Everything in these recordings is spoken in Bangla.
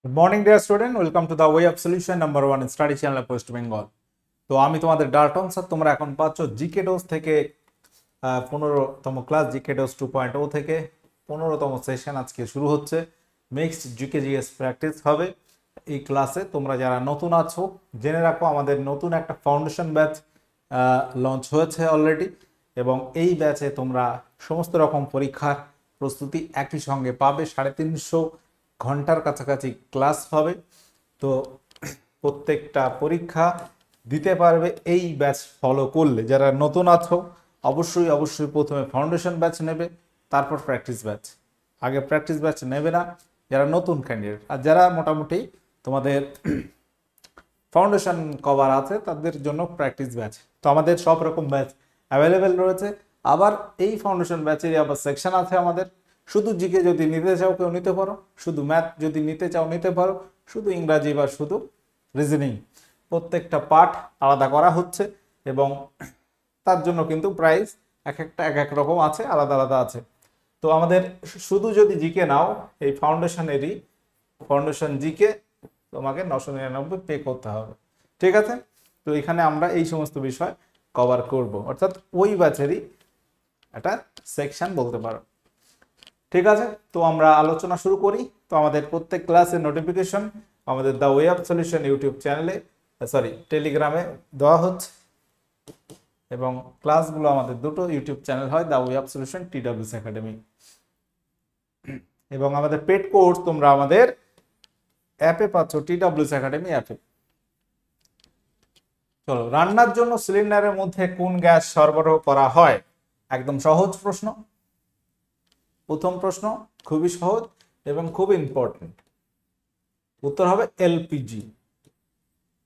Good morning dear student, welcome to the way of solution number 1 study channel West Bengal. তো আমি তোমাদের ডাল্টন স্যার। তোমরা এখন পাচ্ছ জিকে ডোজ থেকে 15তম ক্লাস, জিকে ডোজ 2.0 থেকে 15তম সেশন আজকে শুরু হচ্ছে। মিক্সড জিকে জিএস প্র্যাকটিস হবে এই ক্লাসে। তোমরা যারা নতুন আছো জেনে রাখো, আমাদের নতুন একটা ফাউন্ডেশন ব্যাচ লঞ্চ হয়েছে অলরেডি, এবং এই ব্যাচে তোমরা সমস্ত রকম পরীক্ষার প্রস্তুতি একই সঙ্গে পাবে। 350 ঘন্টার কাছাকাছি ক্লাস হবে। তো প্রত্যেকটা পরীক্ষা দিতে পারবে এই ব্যাচ ফলো করলে। যারা নতুন আছো অবশ্যই অবশ্যই প্রথমে ফাউন্ডেশন ব্যাচ নেবে, তারপর প্র্যাকটিস ব্যাচ। আগে প্র্যাকটিস ব্যাচ নেবে না যারা নতুন ক্যান্ডিডেট। আর যারা মোটামুটি তোমাদের ফাউন্ডেশন কভার আছে তাদের জন্য প্র্যাকটিস ব্যাচ। তো আমাদের সব রকম ব্যাচ অ্যাভেলেবেল রয়েছে। আবার এই ফাউন্ডেশন ব্যাচেরই আবার সেকশন আছে আমাদের। শুধু জিকে যদি নিতে চাও কেউ নিতে পারো, শুধু ম্যাথ যদি নিতে চাও নিতে পারো, শুধু ইংরাজি বা শুধু রিজনিং, প্রত্যেকটা পার্ট আলাদা করা হচ্ছে। এবং তার জন্য কিন্তু প্রাইস এক একটা এক এক রকম আছে, আলাদা আলাদা আছে। তো আমাদের শুধু যদি জিকে নাও, এই ফাউন্ডেশনেরই ফাউন্ডেশন জিকে তোমাকে 999 পে করতে হবে। ঠিক আছে? তো এখানে আমরা এই সমস্ত বিষয় কভার করব, অর্থাৎ ওই ব্যাচেরই একটা সেকশন বলতে পারো। ঠিক আছে, তো আমরা আলোচনা শুরু করি। তো আমাদের প্রত্যেক ক্লাসের নোটিফিকেশন আমাদের the way of solution YouTube চ্যানেলে, টেলিগ্রামে দেওয়া হচ্ছে। এবং ক্লাসগুলো আমাদের দুটো ইউটিউব চ্যানেল হয়, the way of solution, TWS academy. এবং আমাদের পেড কোর্স তোমরা আমাদের অ্যাপে পাচ্ছ, TWS একাডেমি অ্যাপে। চলো, রান্নার জন্য সিলিন্ডারের মধ্যে কোন গ্যাস সরবরাহ করা হয়? একদম সহজ প্রশ্ন। প্রথম প্রশ্ন খুবই সহজ এবং খুব ইম্পর্টেন্ট। উত্তর হবে এলপিজি।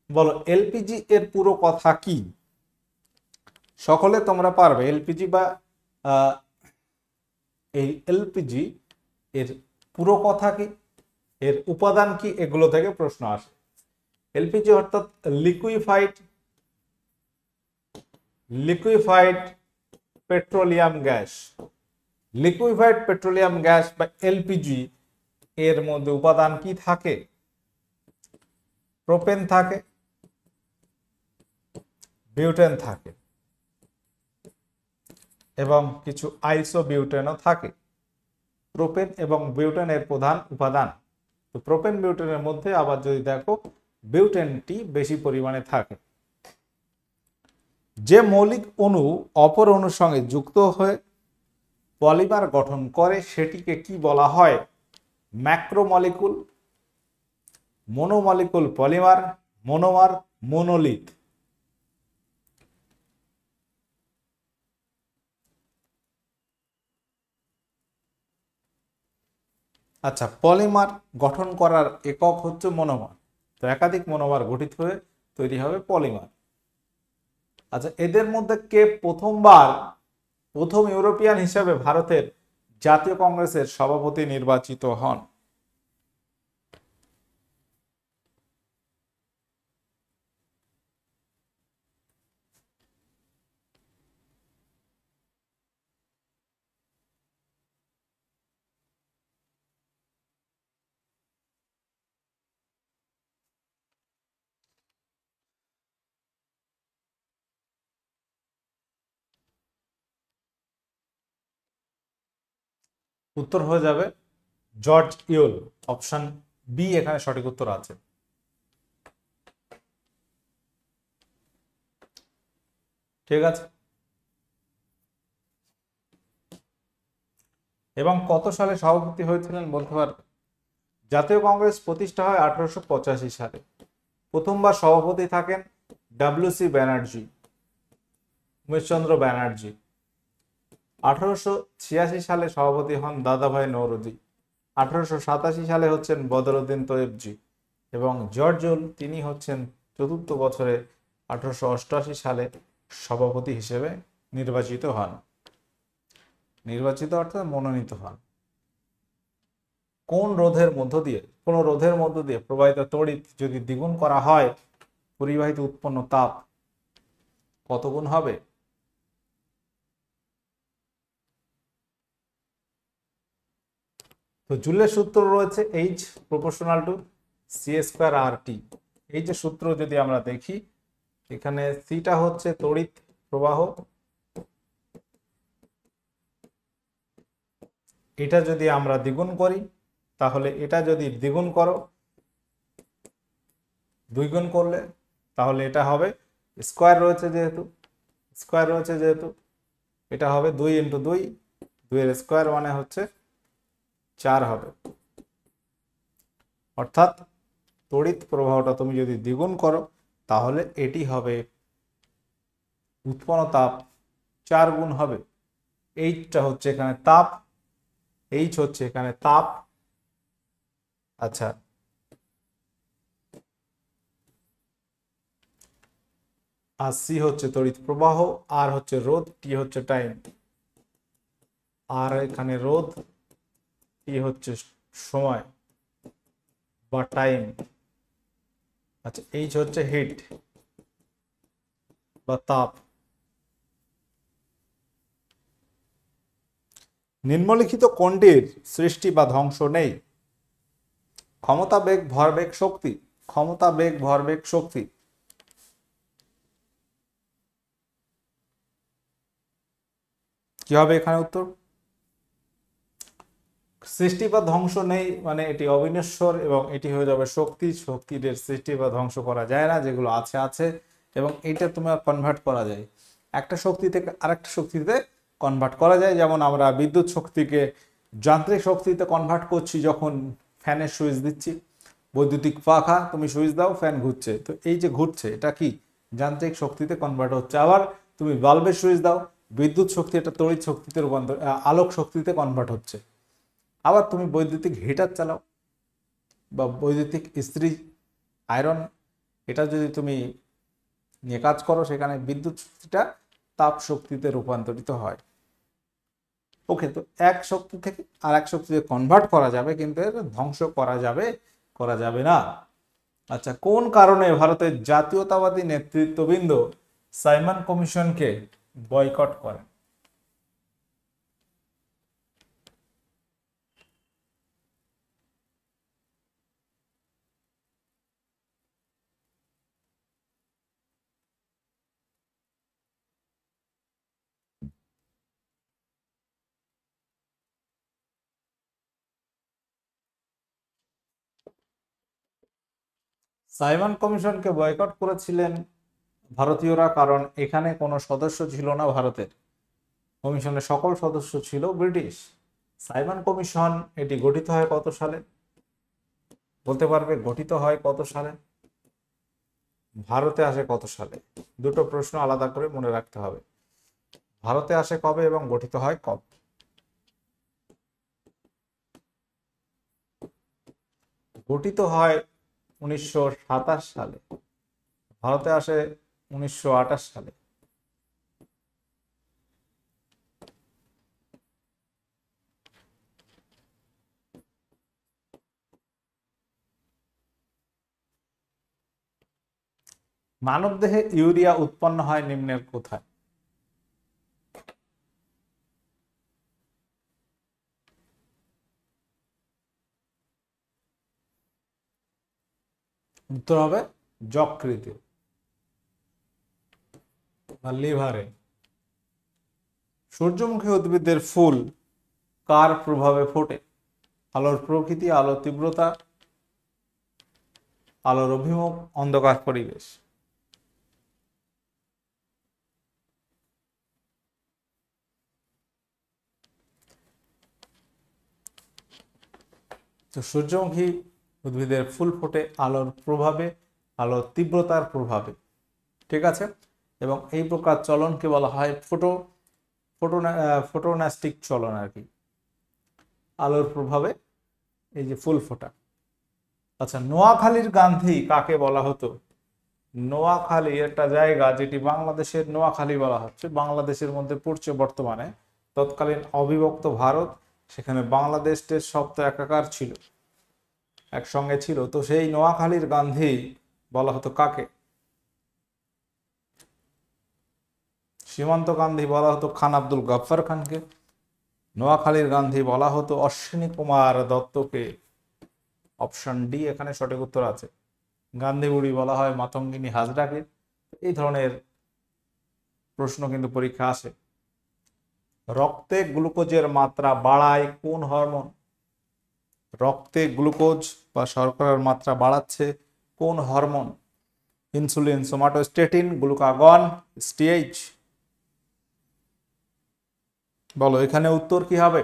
বলো, এলপিজি এর পুরো কথা কি? সকলে তোমরা পারবে। এলপিজি বা এই এলপিজি এর পুরো কথা কি, এর উপাদান কি, এগুলো থেকে প্রশ্ন আসে। এলপিজি অর্থাৎ liquefied petroleum gas. Liquefied petroleum gas বা এলপিজি এর মধ্যে উপাদান কি থাকে? প্রোপেন থাকে, বিউটেন থাকে, এবং কিছু আইসোবিউটেনও থাকে। প্রোপেন এবং বিউটেনের প্রধান উপাদান। তো প্রোপেন বিউটেনের মধ্যে আবার যদি দেখো, বিউটেনটি বেশি পরিমাণে থাকে। যে মৌলিক অণু অপর অণুর সঙ্গে যুক্ত হয়ে পলিমার গঠন করে সেটিকে কি বলা হয়? Macromolecule, মোনোমলিকুল polymer, মোনোমার, মোনোলিথ। আচ্ছা, পলিমার গঠন করার একক হচ্ছে মোনোমার। তো একাধিক মোনোমার গঠিত হয়ে তৈরি হবে পলিমার। আচ্ছা, এদের মধ্যে কে প্রথম ইউরোপিয়ান হিসেবে ভারতের জাতীয় কংগ্রেসের সভাপতি নির্বাচিত হন? উত্তর হয়ে যাবে জর্জ ইউল। অপশন বি এখানে সঠিক উত্তর আছে। ঠিক আছে। এবং কত সালে সভাপতি হয়েছিলেন বলতে পারবে? জাতীয় কংগ্রেস প্রতিষ্ঠা হয় 1885 সালে। প্রথমবার সভাপতি থাকেন ডাব্লিউসি ব্যানার্জি, উমেশচন্দ্র ব্যানার্জি। 1886 সালে সভাপতি হন দাদাভাই নওরোজি। 1887 সালে হচ্ছেন বদরুদ্দিন তৈয়বজি। এবং জর্জুল তিনি হচ্ছেন চতুর্থ বছরে 1888 সালে সভাপতি হিসেবে নির্বাচিত হন। নির্বাচিত অর্থাৎ মনোনীত হন। কোন রোধের মধ্য দিয়ে প্রবাহিত তড়িৎ যদি দ্বিগুণ করা হয়, পরিবাহিত উৎপন্ন তাপ কত গুণ হবে? তো জুলের সূত্র রয়েছে H প্রপোর্শনাল টু সি স্কোয়ার আর টি। এই যে সূত্র যদি আমরা দেখি, এখানে সিটা হচ্ছে তড়িৎ প্রবাহ, এটা যদি আমরা দ্বিগুণ করি তাহলে এটা যদি দ্বিগুণ করো, দুইগুণ করলে তাহলে এটা হবে স্কোয়ার রয়েছে যেহেতু এটা হবে 2 × 2, 2 এর স্কোয়ার মানে হচ্ছে 4 হবে। অর্থাৎ তড়িৎ প্রবাহটা তুমি যদি দ্বিগুণ করো তাহলে এটি হবে, উৎপন্ন তাপ 4 গুণ হবে। এইটা হচ্ছে এখানে তাপ, এইচ হচ্ছে এখানে তাপ। আচ্ছা, আর সি হচ্ছে তড়িৎ প্রবাহ, আর হচ্ছে রোধ, টি হচ্ছে টাইম। আর এখানে রোধ, টি হচ্ছে সময় বা টাইম। আচ্ছা, এইচ হচ্ছে হিট বা তাপ। নিম্নলিখিত কোনটির সৃষ্টি বা ধ্বংস নেই? ক্ষমতা, বেগ, ভরবেগ, শক্তি। ক্ষমতা, বেগ, ভরবেগ, শক্তি। কি হবে এখানে উত্তর? সৃষ্টি বা ধ্বংস নেই মানে এটি অবিনশ্বর, এবং এটি হয়ে যাবে শক্তি। শক্তির সৃষ্টি বা ধ্বংস করা যায় না, যেগুলো আছে আছে, এবং এটা তোমার কনভার্ট করা যায়, একটা শক্তি থেকে আরেকটা শক্তিতে কনভার্ট করা যায়। যেমন আমরা বিদ্যুৎ শক্তিকে যান্ত্রিক শক্তিতে কনভার্ট করছি যখন ফ্যানের সুইচ দিচ্ছি। বৈদ্যুতিক পাখা তুমি সুইচ দাও, ফ্যান ঘুরছে, তো এই যে ঘুরছে এটা কি যান্ত্রিক শক্তিতে কনভার্ট হচ্ছে। আবার তুমি বাল্বের সুইচ দাও, বিদ্যুৎ শক্তি এটা তড়িৎ শক্তিতে রূপান্তর, আলোক শক্তিতে কনভার্ট হচ্ছে। আবার তুমি বৈদ্যুতিক হিটার চালাও বা বৈদ্যুতিক ইস্ত্রি, আয়রন, এটা যদি তুমি নিয়ে কাজ করো, সেখানে বিদ্যুৎ শক্তিটা তাপ শক্তিতে রূপান্তরিত হয়। ওকে, তো এক শক্তি থেকে আর এক শক্তিতে কনভার্ট করা যাবে, কিন্তু এর ধ্বংস করা যাবে না। আচ্ছা, কোন কারণে ভারতের জাতীয়তাবাদী নেতৃত্ববৃন্দ সাইমন কমিশনকে বয়কট করেন? সাইমন কমিশনকে বয়কট করেছিলেন ভারতীয়রা, কারণ এখানে কোনো সদস্য ছিল না ভারতের। কমিশনের সকল সদস্য ছিল ব্রিটিশ। সাইমন কমিশন এটি গঠিত হয় কত সালে? বলতে পারবে গঠিত হয় কত সালে? ভারতে আসে কত সালে? দুটো প্রশ্ন আলাদা করে মনে রাখতে হবে। ভারতে আসে কবে এবং গঠিত হয় কবে? গঠিত হয় 1927 সালে, ভারতে আসে 1928 সালে। মানবদেহে ইউরিয়া উৎপন্ন হয় নিম্নের কোথায়? উত্তর হবে যকৃতে বা লিভারে। সূর্যমুখী উদ্ভিদের ফুল কার প্রভাবে ফোটে? আলোর প্রকৃতি, আলোর তীব্রতা, আলোর অভিমুখ, অন্ধকার পরিবেশ। তো সূর্যমুখী উদ্ভিদের ফুল ফোটে আলোর প্রভাবে, আলোর তীব্রতার প্রভাবে। ঠিক আছে, এবং এই প্রকার চলনকে বলা হয় ফোটোনাস্টিক চলন আর কি, আলোর প্রভাবে এই যে ফুল ফোটা। আচ্ছা, নোয়াখালীর গান্ধী কাকে বলা হতো? নোয়াখালী একটা জায়গা যেটি বাংলাদেশের নোয়াখালী বলা হচ্ছে, বাংলাদেশের মধ্যে পড়ছে বর্তমানে। তৎকালীন অবিভক্ত ভারত, সেখানে বাংলাদেশ সব তো একাকার ছিল, একসঙ্গে ছিল, তো সেই নোয়াখালীর গান্ধী বলা হতো কাকে? সীমান্ত গান্ধী বলা হতো খান আব্দুল গফফার খানকে। নোয়াখালীর গান্ধী বলা হতো অশ্বিনী কুমার দত্তকে। অপশন ডি এখানে সঠিক উত্তর আছে। গান্ধী বুড়ি বলা হয় মাতঙ্গিনী হাজরাকে। এই ধরনের প্রশ্ন কিন্তু পরীক্ষা আসে। রক্তে গ্লুকোজের মাত্রা বাড়ায় কোন হরমোন? রক্তে গ্লুকোজ বা শর্করার মাত্রা বাড়াচ্ছে কোন হরমোন? Insulin, somatostatin, glucagon, STH. বলো এখানে উত্তর কি হবে?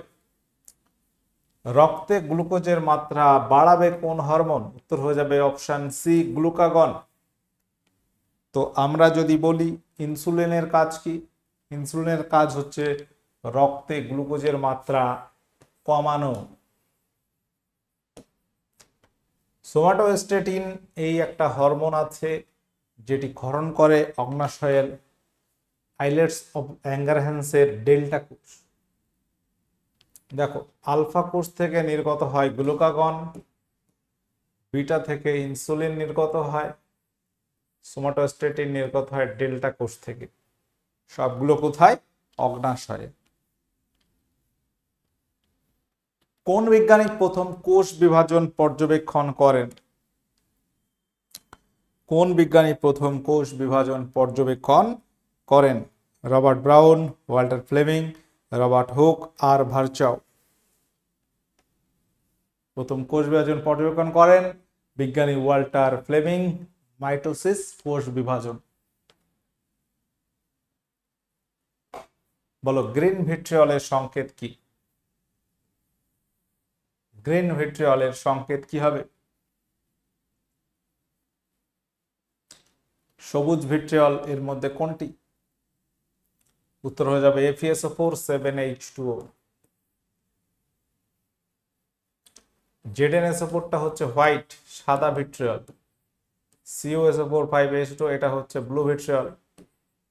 রক্তে গ্লুকোজের মাত্রা বাড়াবে কোন হরমোন? উত্তর হয়ে যাবে অপশন সি, গ্লুকাগন। তো আমরা যদি বলি ইনসুলিনের কাজ কি? ইনসুলিনের কাজ হচ্ছে রক্তে গ্লুকোজের মাত্রা কমানো। সোমাটোস্টেটিন এই একটা হরমোন আছে যেটি ক্ষরণ করে অগ্ন্যাশয়ের আইলেটস অফ ল্যাঙ্গারহ্যান্সের ডেল্টা কোষ। দেখো আলফা কোষ থেকে নির্গত হয় গ্লুকাগন, বিটা থেকে ইনসুলিন নির্গত হয়, সোমাটোস্টেটিন নির্গত হয় ডেল্টা কোষ থেকে। সবগুলো কোথায়? অগ্ন্যাশয়ে। কোন বিজ্ঞানী প্রথম কোষ বিভাজন পর্যবেক্ষণ করেন? কোন বিজ্ঞানী প্রথম কোষ বিভাজন পর্যবেক্ষণ করেন? Robert Brown, Walter Flemming, Robert Hooke আর ভার্চাও। প্রথম কোষ বিভাজন পর্যবেক্ষণ করেন বিজ্ঞানী ওয়াল্টার ফ্লেমিং। মাইটোসিস কোষ বিভাজন। বলো গ্রিন ভিট্রিয়লের সংকেত কি? গ্রিন ভিট্রিয়লের সংকেত কি হবে? সবুজ ভিট্রিয়ল এর মধ্যে কোনটি? উত্তর হয়ে যাবে FeSO4 7H2O। ZnSO4টা হচ্ছে হোয়াইট, সাদা ভিট্রিয়ল। CuSO4 5H2 এটা হচ্ছে ব্লু ভিট্রিয়ল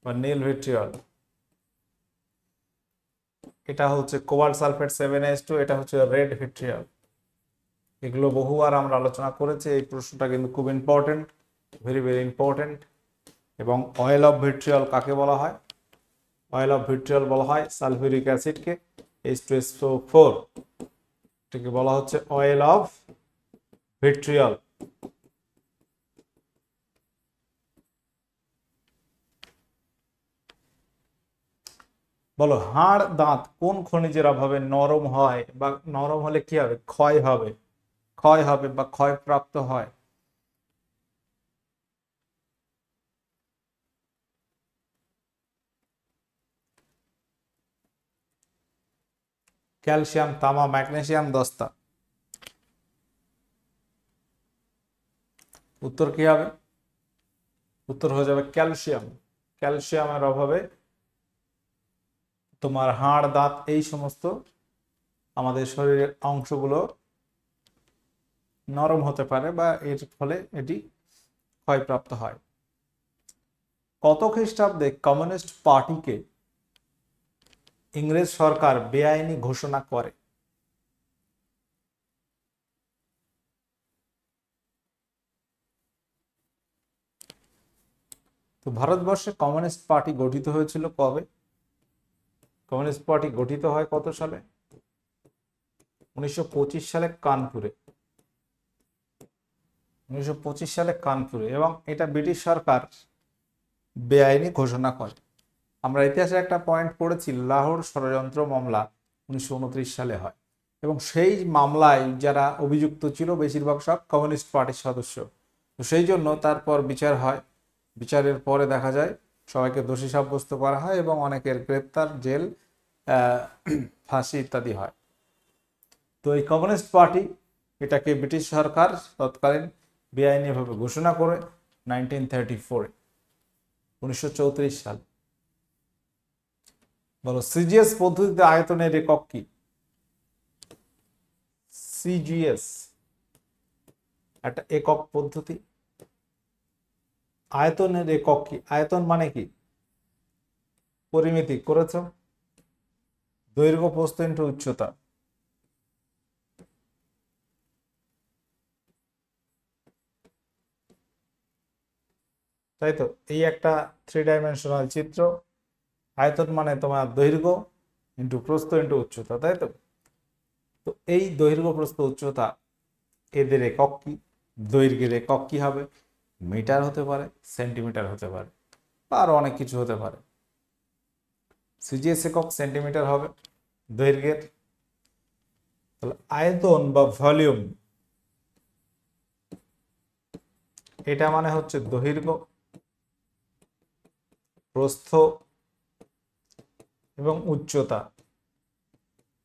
বা নীল ভিট্রিয়ল। এটা হচ্ছে কোবাল্ট সালফেট 7H2, এটা হচ্ছে রেড ভিট্রিয়ল। এগুলো বহুবার আমরা আলোচনা করেছি। এই প্রশ্নটা কিন্তু খুব ইম্পর্টেন্ট, ভেরি ভেরি ইম্পর্টেন্ট। এবং অয়েল অফ ভিট্রিয়ল কাকে বলা হয়? অয়েল অফ ভিট্রিয়ল বলা হয় সালফিউরিক অ্যাসিডকে, H2SO4, এটাকে বলা হচ্ছে অয়েল অফ ভিট্রিয়ল। বলো হাড় দাঁত কোন খনিজের অভাবে নরম হয়, বা নরম হলে কি হবে? ক্ষয় হবে, ক্ষয় হবে বা ক্ষয়প্রাপ্ত হয়। ক্যালসিয়াম, তামা, ম্যাগনেসিয়াম, দস্তা। উত্তর কি হবে? উত্তর হয়ে যাবে ক্যালসিয়াম। ক্যালসিয়ামের অভাবে তোমার হাড় দাঁত এই সমস্ত আমাদের শরীরের অংশগুলো নরম হতে পারে বা এর ফলে এটি ক্ষয়প্রাপ্ত হয়। কত খ্রিস্টাব্দে কমিউনিস্ট পার্টিকে ইংরেজ সরকার বেআইনি ঘোষণা করে? তো ভারতবর্ষে কমিউনিস্ট পার্টি গঠিত হয়েছিল কবে? কমিউনিস্ট পার্টি গঠিত হয় কত সালে? 1925 সালে কানপুরে। 1925 সালে কানপুরে, এবং এটা ব্রিটিশ সরকার বেআইনি ঘোষণা করে। আমরা ইতিহাসে একটা পয়েন্ট পড়েছি, লাহোর ষড়যন্ত্র মামলা 1929 সালে হয়, এবং সেই মামলায় যারা অভিযুক্ত ছিল বেশিরভাগ সব কমিউনিস্ট পার্টির সদস্য। তো সেই জন্য তারপর বিচার হয়, বিচারের পরে দেখা যায় সবাইকে দোষী সাব্যস্ত করা হয় এবং অনেকের গ্রেপ্তার, জেল, ফাঁসি ইত্যাদি হয়। তো এই কমিউনিস্ট পার্টি এটাকে ব্রিটিশ সরকার তৎকালীন বেআইনিভাবে ঘোষণা করে 1934, 1934 সাল। বলো সিজিএস পদ্ধতিতে আয়তনের একক কি? সিজিএস একটা একক পদ্ধতি। আয়তনের একক কি? আয়তন মানে কি? পরিমিতি করেছো, দৈর্ঘ্য প্রস্থ ইনটু উচ্চতা। তাই তো, এই একটা 3 ডাইমেনশনাল চিত্র। আয়তন মানে তোমার দৈর্ঘ্য ইনটু প্রস্থ ইনটু উচ্চতা, তাই তো। তো এই দৈর্ঘ্য প্রস্থ উচ্চতা এদের একক কি, দৈর্ঘ্যের একক কি হবে, মিটার হতে পারে, সেন্টিমিটার হতে পারে, বা আরো অনেক কিছু হতে পারে। সিজিএস একক সেন্টিমিটার হবে দৈর্ঘ্যের। তাহলে আয়তন বা ভলিউম, এটা মানে হচ্ছে দৈর্ঘ্য, প্রস্থ এবং উচ্চতা।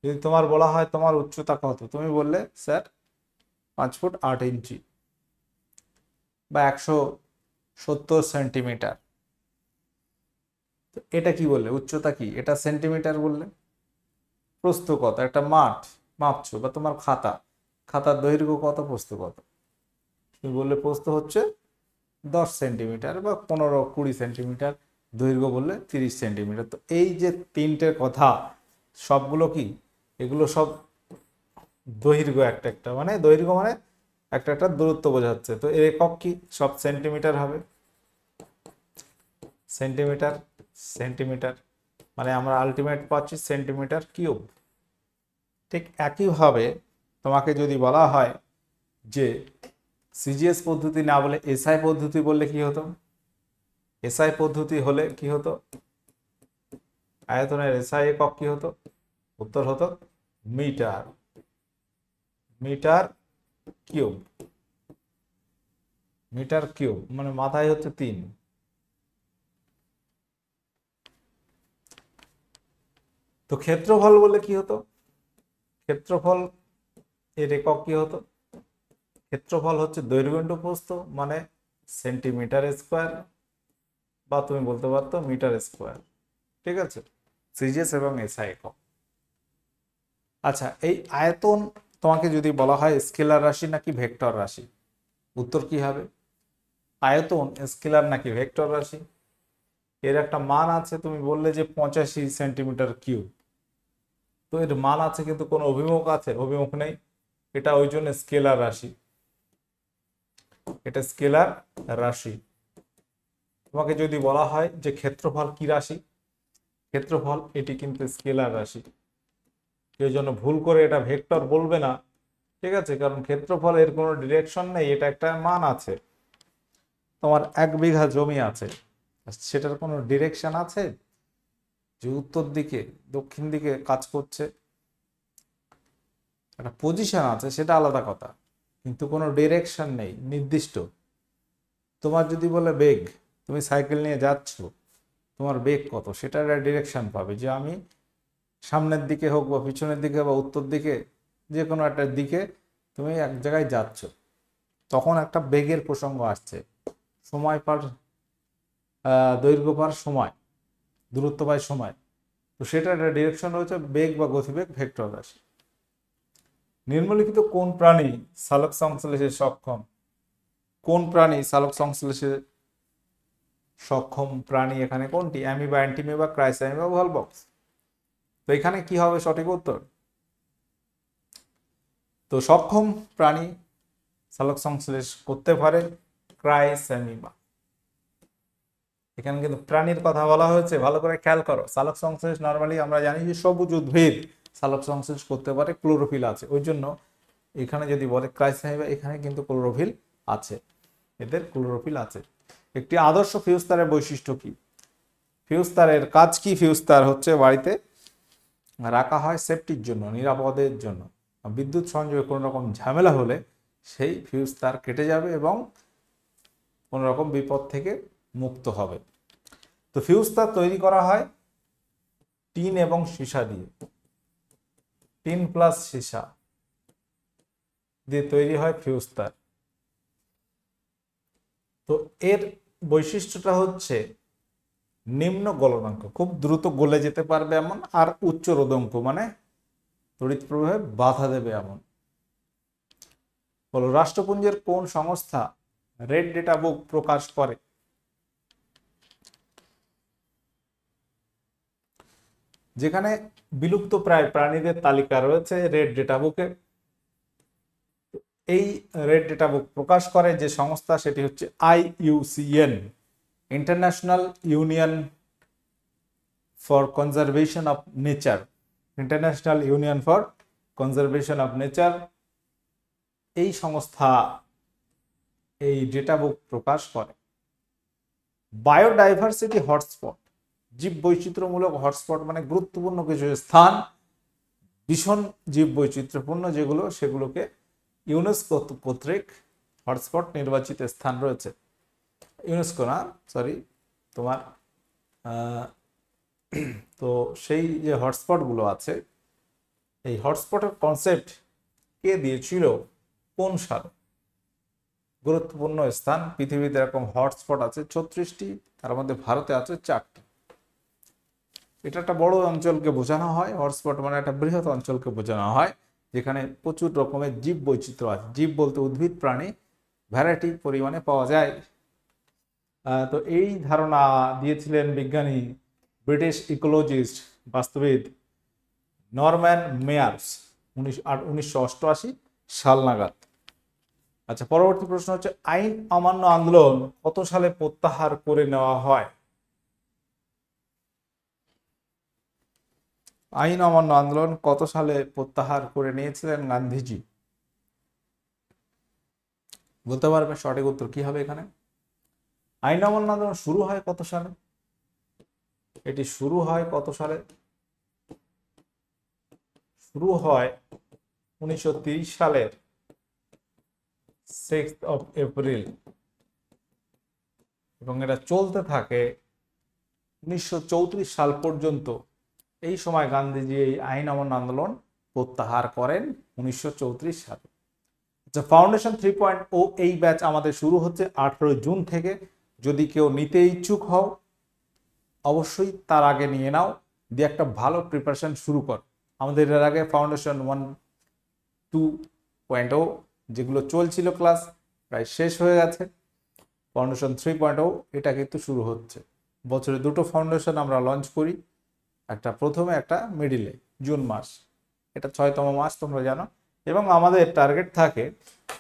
যদি তোমার বলা হয় তোমার উচ্চতা কত, তুমি বললে স্যার 5 ফুট 8 ইঞ্চি বা 170 সেন্টিমিটার। এটা কি বললে, উচ্চতা কি, এটা সেন্টিমিটার বললে। প্রস্থ কত, একটা মাঠ মাপছো, বা তোমার খাতার দৈর্ঘ্য কত, প্রস্থ কত, তুমি বললে প্রস্থ হচ্ছে 10 সেন্টিমিটার বা 15-20 সেন্টিমিটার, দৈর্ঘ্য বললে 30 সেন্টিমিটার। তো এই যে তিনটের কথা সবগুলো কি, এগুলো সব দৈর্ঘ্য, একটা একটা মানে দৈর্ঘ্য মানে একটা একটা দূরত্ব বোঝাচ্ছে। তো এর একক কি, সব সেন্টিমিটার হবে, সেন্টিমিটার সেন্টিমিটার, মানে আমরা আলটিমেট পাচ্ছি সেন্টিমিটার কিউব। ঠিক একইভাবে তোমাকে যদি বলা হয় যে সিজিএস পদ্ধতি না বলে এসআই পদ্ধতি বললে কি হতো, এসআই পদ্ধতি হলে কি হতো, আয়তনের এসআই একক কি হতো, উত্তর হতো metre, metre cube, metre cube মানে মাথায় হচ্ছে 3। তো ক্ষেত্রফল বললে কি হতো, ক্ষেত্রফল এর একক কি হতো, ক্ষেত্রফল হচ্ছে দৈর্ঘ্য ইন্টু প্রস্থ মানে সেন্টিমিটার স্কোয়ার, বা তুমি বলতে পারতো মিটার স্কোয়ার। ঠিক আছে, সিজিএস এবং এসআই একক। আচ্ছা, এই আয়তন তোমাকে যদি বলা হয় স্কেলার রাশি নাকি ভেক্টর রাশি, উত্তর কি হবে, আয়তন স্কেলার নাকি ভেক্টর রাশি। এর একটা মান আছে, তুমি বললে যে 85 সেন্টিমিটার কিউব, তো এর মান আছে কিন্তু কোনো অভিমুখ আছে, অভিমুখ নেই, এটা ওই জন্য স্কেলার রাশি, এটা স্কেলার রাশি। তোমাকে যদি বলা হয় যে ক্ষেত্রফল কি রাশি, ক্ষেত্রফল এটি কিন্তু স্কেলার রাশি, কেউ যেন ভুল করে এটা ভেক্টর বলবে না। ঠিক আছে, কারণ ক্ষেত্রফল এর কোনো ডিরেকশন নেই, এটা একটা মান আছে। তোমার 1 বিঘা জমি আছে, সেটার কোনো ডিরেকশন আছে যে উত্তর দিকে দক্ষিণ দিকে কাজ করছে, একটা পজিশন আছে, সেটা আলাদা কথা, কিন্তু কোনো ডিরেকশন নেই নির্দিষ্ট। তোমার যদি বলে বেগ, তুমি সাইকেল নিয়ে যাচ্ছ, তোমার বেগ কত, সেটা একটা ডিরেকশন পাবে যে আমি সামনের দিকে হোক বা পিছনের দিকে বা উত্তর দিকে, যে কোনো একটা দিকে তুমি এক জায়গায় যাচ্ছ, তখন একটা বেগের প্রসঙ্গ আসছে, সময় পার দৈর্ঘ্য পার সময়, দূরত্ব বাই সময়, তো সেটা একটা ডিরেকশন রয়েছে, বেগ বা গতিবেগ ভেক্টর রাশি। নিম্নলিখিত কোন প্রাণী সালোক সংশ্লেষে সক্ষম, কোন প্রাণী সালোক সংশ্লেষে সক্ষম প্রাণী, এখানে কোনটি, অ্যামিবা, অ্যান্টিমিবা, ক্রাইসঅ্যামিবা, ভলবক্স। তো এখানে কি হবে সঠিক উত্তর, তো সক্ষম প্রাণী সালোক সংশ্লেষ করতে পারে ক্রাইসঅ্যামিবা। এখানে কিন্তু প্রাণীর কথা বলা হয়েছে, ভালো করে খেয়াল করো। সালোক সংশ্লেষ নরমালি আমরা জানি যে সবুজ উদ্ভিদ সালোক সংশ্লেষ করতে পারে, ক্লোরোফিল আছে, ওই জন্য এখানে যদি বলে ক্রাইসঅ্যামিবা, এখানে কিন্তু ক্লোরোফিল আছে, এদের ক্লোরোফিল আছে। একটি আদর্শ ফিউজ তারের বৈশিষ্ট্য কি, ফিউজ তারের কাজ কি, ফিউজ তার হচ্ছে বাড়িতে রাখা হয় সেফটির জন্য, নিরাপদের জন্য। বিদ্যুৎ সংযোগে কোনো রকম ঝামেলা হলে সেই ফিউজ তার কেটে যাবে এবং কোনো রকম বিপদ থেকে মুক্ত হবে। তো ফিউজ তার তৈরি করা হয় টিন এবং সীসা দিয়ে, টিন প্লাস সীসা দিয়ে তৈরি হয় ফিউজ তার। তো এর বৈশিষ্ট্যটা হচ্ছে নিম্ন গলনাঙ্ক, খুব দ্রুত গলে যেতে পারবে এমন, আর উচ্চ রোধঙ্ক মানে তড়িৎ প্রবাহে বাধা দেবে এমন। বলো, রাষ্ট্রপুঞ্জের কোন সংস্থা রেড ডেটা বুক প্রকাশ করে, যেখানে বিলুপ্ত প্রায় প্রাণীদের তালিকা রয়েছে রেড ডেটা বুকে। এই রেড ডেটা বুক প্রকাশ করে যে সংস্থা, সেটি হচ্ছে IUCN, international union for conservation of nature, international union for conservation of nature. এই সংস্থা এই ডেটা বুক প্রকাশ করে। বায়োডাইভার্সিটি হটস্পট, জীব বৈচিত্র্যমূলক হটস্পট মানে গুরুত্বপূর্ণ কিছু স্থান, ভীষণ জীব বৈচিত্র্যপূর্ণ যেগুলো, সেগুলোকে ইউনেস্কো কর্তৃক হটস্পট নির্বাচিত স্থান রয়েছে। ইউনেস্কো না, সরি, তোমার তো সেই যে হটস্পটগুলো আছে, এই হটস্পটের কনসেপ্ট কে দিয়েছিল, কোন সালে? গুরুত্বপূর্ণ স্থান, পৃথিবীতে এরকম হটস্পট আছে 36টি, তার মধ্যে ভারতে আছে 4টি। এটা একটা বড় অঞ্চলকে বোঝানো হয়। হটস্পট মানে একটা বৃহৎ অঞ্চলকে বোঝানো হয় যেখানে প্রচুর রকমের জীব বৈচিত্র্য আছে। জীব বলতে উদ্ভিদ, প্রাণী, ভ্যারাইটি পরিমাণে পাওয়া যায়। তো এই ধারণা দিয়েছিলেন বিজ্ঞানী, ব্রিটিশ ইকোলজিস্ট, বাস্তুবিদ নরম্যান মেয়ার্স 1988 সাল নাগাদ। আচ্ছা, পরবর্তী প্রশ্ন হচ্ছে আইন অমান্য আন্দোলন কত সালে প্রত্যাহার করে নেওয়া হয়? আইন অমান্য আন্দোলন কত সালে প্রত্যাহার করে নিয়েছিলেন গান্ধীজি? বলতে পারবে সঠিক উত্তর কি হবে এখানে? আইন অমান্য আন্দোলন শুরু হয় কত সালে? এটি শুরু হয় কত সালে? শুরু হয় 1930 সালের 6th of April এবং এটা চলতে থাকে 1934 সাল পর্যন্ত। এই সময় গান্ধীজি এই আইন অমান্য আন্দোলন প্রত্যাহার করেন 1934 সালে। আচ্ছা, ফাউন্ডেশন 3.0 এই ব্যাচ আমাদের শুরু হচ্ছে 18 জুন থেকে। যদি কেউ নিতে ইচ্ছুক হও অবশ্যই তার আগে নিয়ে নাও, দিয়ে একটা ভালো প্রিপারেশন শুরু কর। আমাদের এর আগে ফাউন্ডেশন 1, 2.0 যেগুলো চলছিল ক্লাস প্রায় শেষ হয়ে গেছে। ফাউন্ডেশন 3.0 এটা কিন্তু শুরু হচ্ছে। বছরে দুটো ফাউন্ডেশন আমরা লঞ্চ করি, একটা প্রথমে, একটা মিডিলে, জুন মাস। এটা 6তম মাস তোমরা জানো। এবং আমাদের টার্গেট থাকে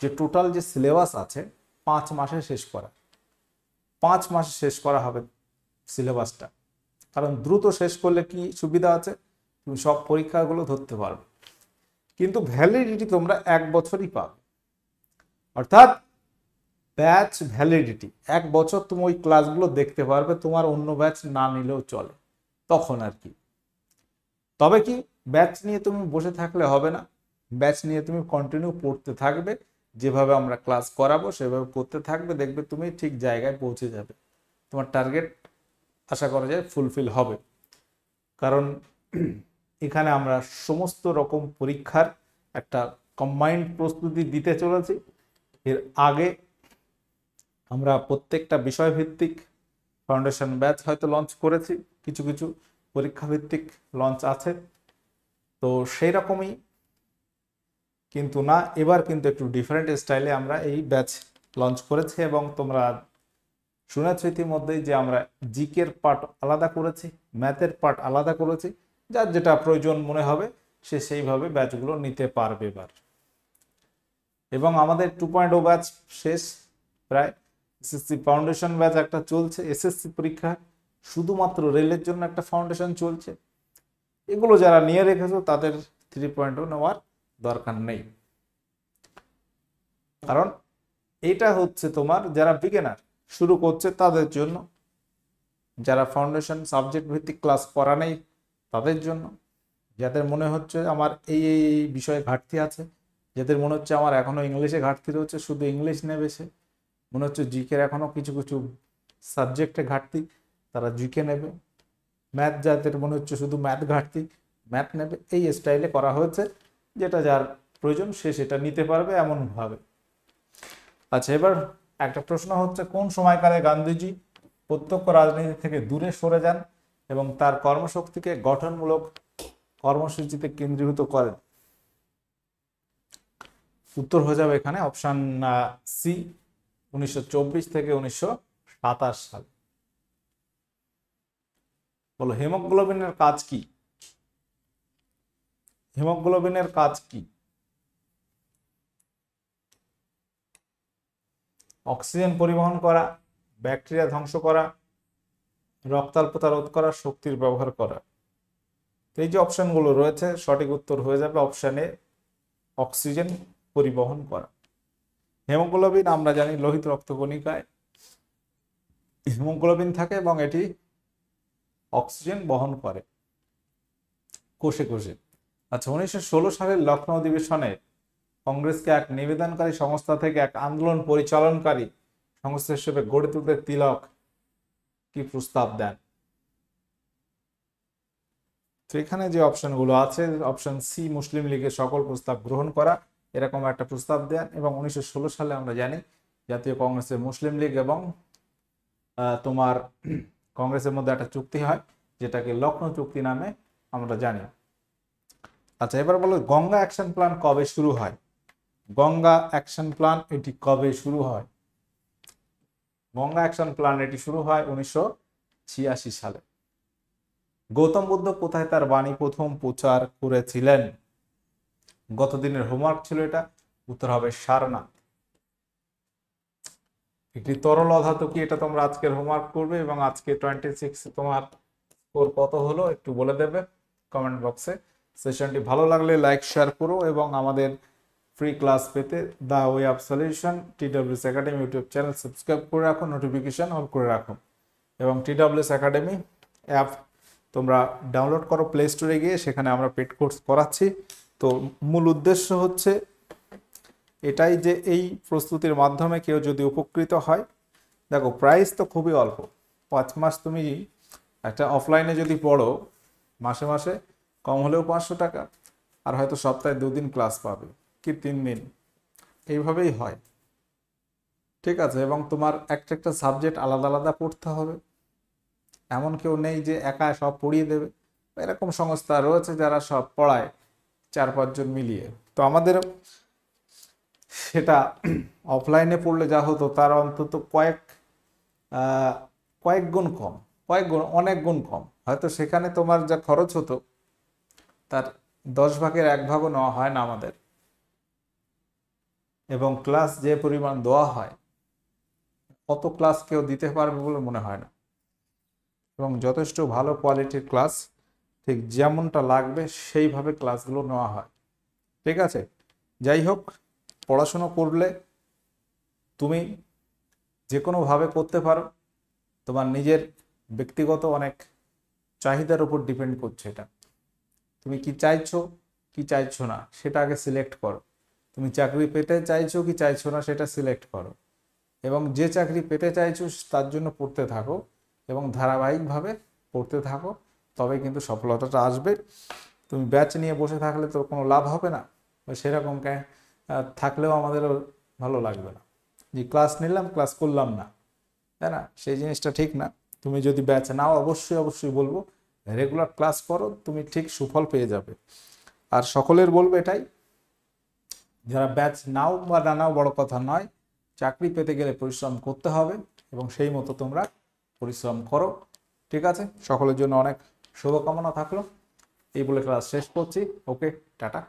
যে টোটাল যে সিলেবাস আছে 5 মাসে শেষ করা। 5 মাসে শেষ করা হবে সিলেবাসটা। কারণ দ্রুত শেষ করলে কি সুবিধা আছে, তুমি সব পরীক্ষাগুলো ধরতে পারবে, কিন্তু ভ্যালিডিটি তোমরা 1 বছরই পাবে। অর্থাৎ ব্যাচ ভ্যালিডিটি 1 বছর তুমি ওই ক্লাসগুলো দেখতে পারবে, তোমার অন্য ব্যাচ না নিলেও চলে তখন আর কি। তবে কি ব্যাচ নিয়ে তুমি বসে থাকলে হবে না, ব্যাচ নিয়ে তুমি কন্টিনিউ পড়তে থাকবে, যেভাবে আমরা ক্লাস করাবো সেভাবে পড়তে থাকবে, দেখবে তুমি ঠিক জায়গায় পৌঁছে যাবে, তোমার টার্গেট আশা করা যায় ফুলফিল হবে। কারণ এখানে আমরা সমস্ত রকম পরীক্ষার একটা কম্বাইন্ড প্রস্তুতি দিতে চলেছি। এর আগে আমরা প্রত্যেকটা বিষয় ভিত্তিক ফাউন্ডেশন ব্যাচ হয়তো লঞ্চ করেছি, কিছু কিছু পরীক্ষা ভিত্তিক লঞ্চ আছে, তো সেই রকমই কিন্তু না, এবার কিন্তু একটু ডিফারেন্ট স্টাইলে আমরা এই ব্যাচ লঞ্চ করেছি। এবং তোমরা শুনেছ ইতিমধ্যেই যে আমরা জিকের পার্ট আলাদা করেছি, ম্যাথের পার্ট আলাদা করেছি। যার যেটা প্রয়োজন মনে হবে সে সেইভাবে ব্যাচগুলো নিতে পারবে এবার। এবং আমাদের 2.0 ব্যাচ শেষ প্রায়। এসএসসি ফাউন্ডেশন ব্যাচ একটা চলছে, এসএসসি পরীক্ষা শুধুমাত্র রেলের জন্য একটা ফাউন্ডেশন চলছে। এগুলো যারা নিয়ে রেখেছো তাদের 3.0 নেওয়ার দরকার নেই, কারণ এটা হচ্ছে তোমার যারা বিগিনার শুরু করছে তাদের জন্য, যারা ফাউন্ডেশন সাবজেক্ট ভিত্তিক ক্লাস করা নেই তাদের জন্য, যাদের মনে হচ্ছে আমার এই এই বিষয়ে ঘাটতি আছে, যাদের মনে হচ্ছে আমার এখনো ইংলিশে ঘাটতি রয়েছে, শুধু ইংলিশ নেবে সে, মনে হচ্ছে জিকের এখনো কিছু কিছু সাবজেক্টে ঘাটতি, তারা জিকে নেবে। ম্যাথ যাদের মনে হচ্ছে শুধু ম্যাথ ঘাটতি, ম্যাথ নেবে। এই স্টাইলে করা হয়েছে, যেটা যার প্রয়োজন সে সেটা নিতে পারবে এমনভাবে। আচ্ছা, এবার একটা প্রশ্ন হচ্ছে কোন সময়কালে গান্ধীজি প্রত্যক্ষ রাজনীতি থেকে দূরে সরে যান এবং তার কর্মশক্তিকে গঠনমূলক কর্মসূচিতে কেন্দ্রীভূত করেন? উত্তর হয়ে যাবে এখানে অপশন সি, 1924 থেকে 1927 সাল। বলো হিমোগ্লোবিনের কাজ কি? হিমোগ্লোবিনের কাজ কি? অক্সিজেন পরিবহন করা, ব্যাকটেরিয়া ধ্বংস করা, রক্তাল্পতা রোধ করা, শক্তির ব্যবহার করা। এই যে অপশনগুলো রয়েছে সঠিক উত্তর হয়ে যাবে অপশন এ, অক্সিজেন পরিবহন করা। হেমোগ্লোবিন আমরা জানি লোহিত রক্তকণিকায় হিমোগ্লোবিন থাকে এবং এটি অক্সিজেন বহন করে কোষে কোষে। আচ্ছা, 1916 সালের লখনৌ অধিবেশনে কংগ্রেসকে এক নিবেদনকারী সংস্থা থেকে এক আন্দোলন পরিচালনকারী সংস্থা হিসেবে গড়ে তুলতে তিলক কি প্রস্তাব দেন? তো এখানে যে অপশনগুলো আছে, অপশন সি মুসলিম লীগের সকল প্রস্তাব গ্রহণ করা, এরকম একটা প্রস্তাব দেন। এবং 1916 সালে আমরা জানি জাতীয় কংগ্রেসের মুসলিম লীগ এবং তোমার কংগ্রেসের মধ্যে একটা চুক্তি হয়, যেটাকে লখনৌ চুক্তি নামে আমরা জানি। আচ্ছা, এবার বলো গঙ্গা অ্যাকশন প্ল্যান কবে শুরু হয়? গঙ্গা অ্যাকশন প্ল্যান এটি কবে শুরু হয়? গঙ্গা অ্যাকশন প্ল্যান এটি শুরু হয় 1986 সালে। গৌতম বুদ্ধ কোথায় তার বাণী প্রথম প্রচার করেছিলেন? গত দিনের হোমওয়ার্ক ছিল এটা, উত্তর হবে সারনাথ। একটি তরল অধাতু কি, এটা তোমরা আজকের হোমওয়ার্ক করবে এবং আজকে 26 তোমার স্কোর কত হলো একটু বলে দেবে কমেন্ট বক্সে। সেশনটি ভালো লাগলে লাইক শেয়ার করো এবং আমাদের ফ্রি ক্লাস পেতে the way of solution TWS academy YouTube channel subscribe করে রাখো, নোটিফিকেশন অন করে রাখো। এবং TWS একাডেমি অ্যাপ তোমরা ডাউনলোড করো প্লে স্টোরে গিয়ে, সেখানে আমরা পেড কোর্স করাচ্ছি। তো মূল উদ্দেশ্য হচ্ছে এটাই যে এই প্রস্তুতির মাধ্যমে কেউ যদি উপকৃত হয়, দেখো প্রাইস তো খুবই অল্প, 5 মাস তুমি একটা অফলাইনে যদি পড়ো মাসে মাসে কম হলেও 500 টাকা, আর হয়তো সপ্তাহে 2 দিন ক্লাস পাবে কি 3 দিন, এইভাবেই হয়। ঠিক আছে, এবং তোমার একটা একটা সাবজেক্ট আলাদা আলাদা পড়তে হবে, এমন কেউ নেই যে একা সব পড়িয়ে দেবে। এরকম সংস্থা রয়েছে যারা সব পড়ায় 4-5 জন মিলিয়ে। তো আমাদের সেটা অফলাইনে পড়লে যা হতো তার অন্তত কয়েক গুণ কম, অনেক গুণ কম। হয়তো সেখানে তোমার যা খরচ হতো তার 10 ভাগের 1 ভাগও নেওয়া হয় না আমাদের, এবং ক্লাস যে পরিমাণ দেওয়া হয় কত ক্লাস কেউ দিতে পারবে বলে মনে হয় না, এবং যথেষ্ট ভালো কোয়ালিটির ক্লাস ঠিক যেমনটা লাগবে সেইভাবে ক্লাসগুলো নেওয়া হয়। ঠিক আছে, যাই হোক, পড়াশোনা করলে তুমি যে কোনোভাবে করতে পারো, তোমার নিজের ব্যক্তিগত অনেক চাহিদার উপর ডিপেন্ড করছে এটা। তুমি কি চাইছো কি চাইছো না সেটা আগে সিলেক্ট করো। তুমি চাকরি পেতে চাইছো কি চাইছো না সেটা সিলেক্ট করো, এবং যে চাকরি পেতে চাইছো তার জন্য পড়তে থাকো এবং ধারাবাহিকভাবে পড়তে থাকো, তবে কিন্তু সফলতাটা আসবে। তুমি ব্যাচ নিয়ে বসে থাকলে তো কোনো লাভ হবে না, সেরকম থাকলেও আমাদেরও ভালো লাগবে না যে ক্লাস নিলাম ক্লাস করলাম না, তাই না? সেই জিনিসটা ঠিক না। তুমি যদি ব্যাচ নাও অবশ্যই বলবো রেগুলার ক্লাস করো, তুমি ঠিক সুফল পেয়ে যাবে। আর সকলের বলবো এটাই, যারা ব্যাচ নাও বা না নাও বড় কথা নয়, চাকরি পেতে গেলে পরিশ্রম করতে হবে এবং সেই মতো তোমরা পরিশ্রম করো। ঠিক আছে, সকলের জন্য অনেক শুভকামনা থাকলো। এই বলে ক্লাস শেষ করছি। ওকে, টাটা।